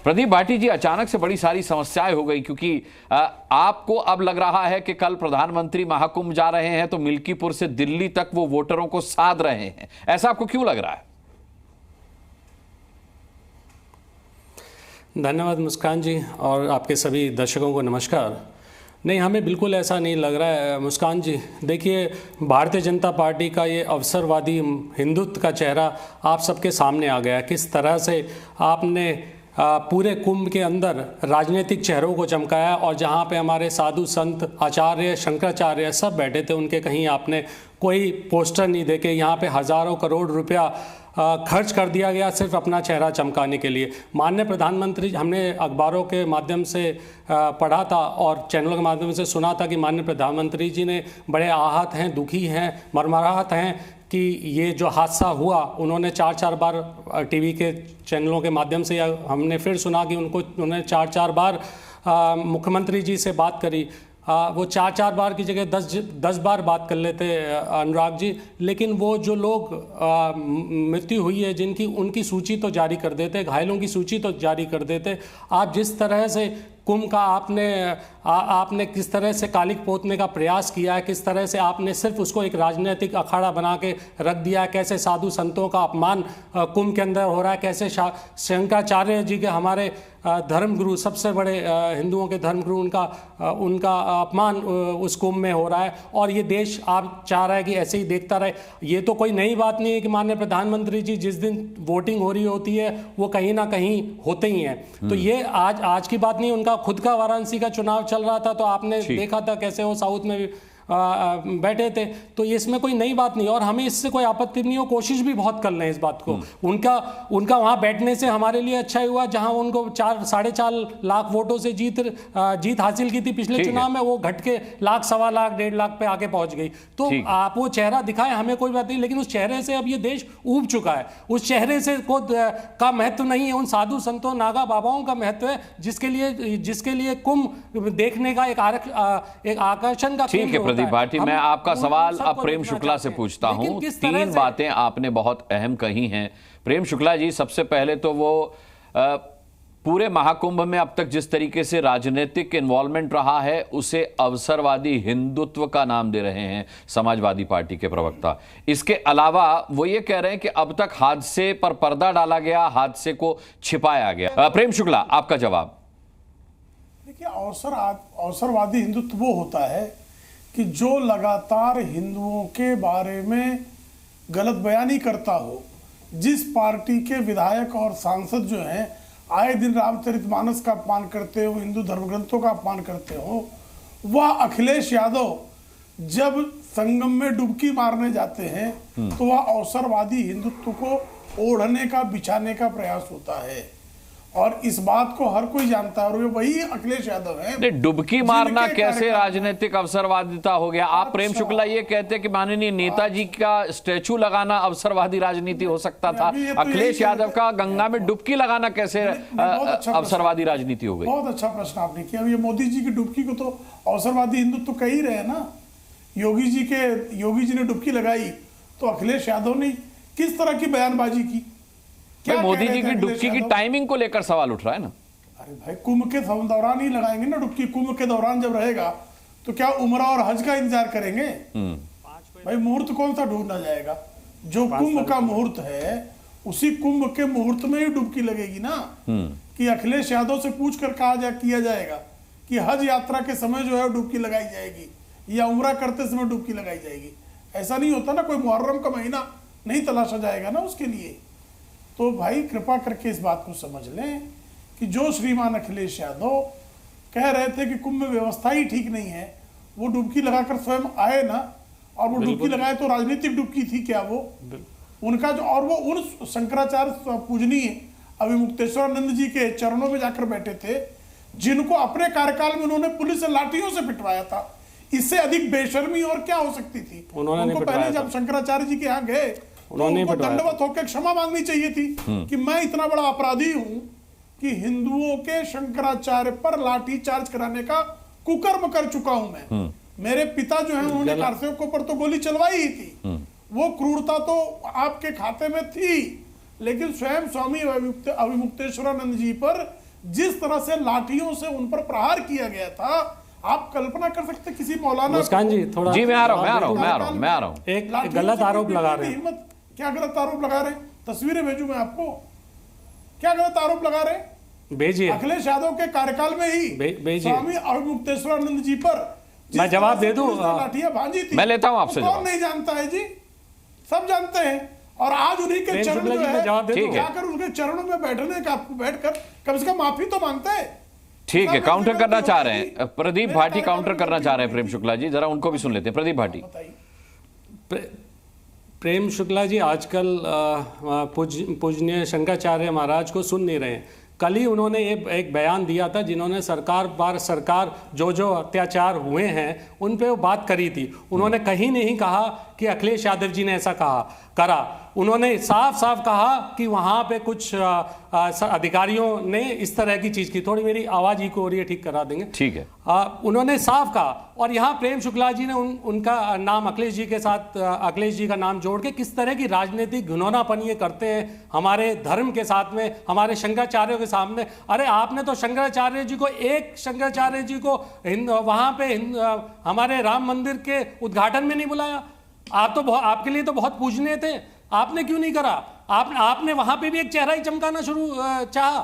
प्रदीप भाटी जी, अचानक से बड़ी सारी समस्याएं हो गई क्योंकि आपको अब लग रहा है कि कल प्रधानमंत्री महाकुंभ जा रहे हैं तो मिल्कीपुर से दिल्ली तक वो वोटरों को साध रहे हैं। ऐसा आपको क्यों लग रहा है? धन्यवाद मुस्कान जी, और आपके सभी दर्शकों को नमस्कार। नहीं, हमें बिल्कुल ऐसा नहीं लग रहा है मुस्कान जी। देखिए, भारतीय जनता पार्टी का ये अवसरवादी हिंदुत्व का चेहरा आप सबके सामने आ गया। किस तरह से आपने पूरे कुंभ के अंदर राजनीतिक चेहरों को चमकाया, और जहाँ पे हमारे साधु संत आचार्य शंकराचार्य सब बैठे थे, उनके कहीं आपने कोई पोस्टर नहीं देके यहाँ पे हज़ारों करोड़ रुपया खर्च कर दिया गया सिर्फ अपना चेहरा चमकाने के लिए। माननीय प्रधानमंत्री, हमने अखबारों के माध्यम से पढ़ा था और चैनलों के माध्यम से सुना था कि माननीय प्रधानमंत्री जी ने बड़े आहत हैं, दुखी हैं, मर्माहत हैं कि ये जो हादसा हुआ, उन्होंने 4-4 बार टीवी के चैनलों के माध्यम से, या हमने फिर सुना कि उन्होंने 4-4 बार मुख्यमंत्री जी से बात करी। वो 4-4 बार की जगह 10 बार बात कर लेते अनुराग जी, लेकिन वो जो लोग मृत्यु हुई है जिनकी, उनकी सूची तो जारी कर देते, घायलों की सूची तो जारी कर देते। आप जिस तरह से कुंभ का आपने किस तरह से कालिक पोतने का प्रयास किया है, किस तरह से आपने सिर्फ उसको एक राजनीतिक अखाड़ा बना के रख दिया है, कैसे साधु संतों का अपमान कुंभ के अंदर हो रहा है, कैसे शंकराचार्य जी के, हमारे धर्मगुरु, सबसे बड़े हिंदुओं के धर्मगुरु, उनका अपमान उस कुंभ में हो रहा है। और ये देश आप चाह रहा है कि ऐसे ही देखता रहे। ये तो कोई नई बात नहीं है कि माननीय प्रधानमंत्री जी जिस दिन वोटिंग हो रही होती है वो कहीं ना कहीं होते ही हैं। तो ये आज की बात नहीं, उनका खुद का वाराणसी का चुनाव चल रहा था तो आपने देखा था कैसे वो साउथ में भी बैठे थे। तो इसमें कोई नई बात नहीं, और हमें इससे कोई आपत्ति नहीं हो, कोशिश भी बहुत कर रहे हैं इस बात को। उनका वहां बैठने से हमारे लिए अच्छा ही हुआ, जहां उनको 4-4.5 लाख वोटों से जीत हासिल की थी पिछले चुनाव में, वो घट के 1 लाख, 1.25 लाख, 1.5 लाख पे आके पहुंच गई। तो आप वो चेहरा दिखाएं, हमें कोई बात नहीं, लेकिन उस चेहरे से अब ये देश ऊब चुका है। उस चेहरे से का महत्व नहीं है, उन साधु संतों, नागा बाबाओं का महत्व है, जिसके लिए कुंभ देखने का एक आकर्षण का केंद्र। प्रदीप भाटी, मैं आपका सवाल अब प्रेम शुक्ला से पूछता हूं। 3 बातें आपने बहुत अहम कही हैं प्रेम शुक्ला जी। सबसे पहले तो वो पूरे महाकुंभ में अब तक जिस तरीके से राजनीतिक इन्वॉल्वमेंट रहा है उसे अवसरवादी हिंदुत्व का नाम दे रहे हैं समाजवादी पार्टी के प्रवक्ता। इसके अलावा वो ये कह रहे हैं कि अब तक हादसे पर पर्दा डाला गया, हादसे को छिपाया गया। प्रेम शुक्ला, आपका जवाब। देखिए, अवसरवादी हिंदुत्व वो होता है कि जो लगातार हिंदुओं के बारे में गलत बयानी करता हो। जिस पार्टी के विधायक और सांसद जो हैं आए दिन रामचरितमानस का अपमान करते हो, हिंदू धर्मग्रंथों का अपमान करते हो, वह अखिलेश यादव जब संगम में डुबकी मारने जाते हैं तो वह अवसरवादी हिंदुत्व को ओढ़ने का, बिछाने का प्रयास होता है, और इस बात को हर कोई जानता है। और वही अखिलेश यादव है। डुबकी मारना कैसे राजनीतिक अवसरवादिता हो गया? आप प्रेम शुक्ला ये कहते हैं कि माननीय नेताजी का स्टैचू लगाना अवसरवादी राजनीति हो सकता था, अखिलेश यादव का गंगा में डुबकी लगाना कैसे अवसरवादी राजनीति हो गई? बहुत अच्छा प्रश्न आपने किया। ये मोदी जी की डुबकी को तो अवसरवादी हिंदुत्व कह ही रहे ना। योगी जी ने डुबकी लगाई तो अखिलेश यादव ने किस तरह की बयानबाजी की? मोदी जी की डुबकी की टाइमिंग को लेकर सवाल उठ रहा है ना। अरे भाई, कुंभ के दौरान ही लगाएंगे ना डुबकी। कुंभ के दौरान जब रहेगा तो क्या उम्रा और हज का इंतजार करेंगे? भाई, मुहूर्त कौन सा ढूंढना जाएगा? जो कुंभ का मुहूर्त है उसी कुंभ के मुहूर्त में ही डुबकी लगेगी ना। कि अखिलेश यादव से पूछ कर किया जाएगा कि हज यात्रा के समय जो है डुबकी लगाई जाएगी या उम्रा करते समय डुबकी लगाई जाएगी। ऐसा नहीं होता ना। कोई मुहर्रम का महीना नहीं तलाशा जाएगा ना उसके लिए। तो भाई, कृपा करके इस बात को समझ लें कि जो श्रीमान अखिलेश यादव कह रहे थे कि कुंभ में व्यवस्था ही ठीक नहीं है, वो डुबकी लगाकर स्वयं आए ना। और वो डुबकी लगाए तो राजनीतिक डुबकी थी क्या वो? उनका जो, और वो उन शंकराचार्य पूजनीय अभिमुक्तेश्वरानंद जी के चरणों में जाकर बैठे थे जिनको अपने कार्यकाल में उन्होंने पुलिस से लाठियों से पिटवाया था। इससे अधिक बेशर्मी और क्या हो सकती थी? उनको पहले जब शंकराचार्य जी के यहाँ गए उनको दंडवत होकर क्षमा मांगनी चाहिए थी कि मैं इतना बड़ा अपराधी हूं कि हिंदुओं के शंकराचार्य पर लाठी चार्ज कराने का कुकर्म कर चुका हूं मैं। मेरे पिता जो है उन्होंने कारसेवकों पर तो गोली चलवाई ही थी। वो क्रूरता तो आपके खाते में थी, लेकिन स्वयं स्वामी अभिमुक्तेश्वरानंद जी पर जिस तरह से लाठियों से उन पर प्रहार किया गया था, आप कल्पना कर सकते किसी मौलाना मुस्कान जी थोड़ा जी मैं आ रहा हूँ एक गलत आरोप लगा रहे हैं। हिम्मत, क्या गलत आरोप लगा रहे हैं? तस्वीरें भेजूं मैं आपको, क्या गलत आरोप लगा रहे हैं? भेजिए। अखिलेश यादव के कार्यकाल में ही भेजिए। स्वामी अवमुक्तेश्वरानंद जी पर मैं जवाब दे दूं? लाठियां भांजी थी, मैं लेता हूं आपसे कौन जवाब। नहीं जानता है जी, सब जानते हैं। और आज उन्हीं के चरण जो है, जाकर उनके चरणों में बैठने का, बैठकर कम से कम माफी तो मांगते हैं। ठीक है, काउंटर करना चाह रहे हैं प्रदीप भाटी, काउंटर करना चाह रहे हैं प्रेम शुक्ला जी, जरा उनको भी सुन लेते हैं। प्रदीप भाटी। प्रेम शुक्ला जी आजकल पूजनीय शंकराचार्य महाराज को सुन नहीं रहे हैं। कल ही उन्होंने एक बयान दिया था, जिन्होंने सरकार जो अत्याचार हुए हैं उन पे वो बात करी थी। उन्होंने कहीं नहीं कहा कि अखिलेश यादव जी ने ऐसा करा। उन्होंने साफ साफ कहा कि वहाँ पे कुछ अधिकारियों ने इस तरह की चीज़ की। थोड़ी मेरी आवाज़ ही को हो रही है, ठीक करा देंगे। ठीक है। उन्होंने साफ कहा। और यहाँ प्रेम शुक्ला जी ने उनका नाम अखिलेश जी के साथ, अखिलेश जी का नाम जोड़ के किस तरह की राजनीतिक घिनौनापन ये करते हैं हमारे धर्म के साथ में, हमारे शंकराचार्यों के सामने। अरे आपने तो शंकराचार्य जी को, एक शंकराचार्य जी को वहाँ पे हमारे राम मंदिर के उद्घाटन में नहीं बुलाया। आप तो आपके लिए तो बहुत पूजनीय थे, आपने क्यों नहीं करा? आपने वहां पे भी एक चेहरा ही चमकाना चाहा।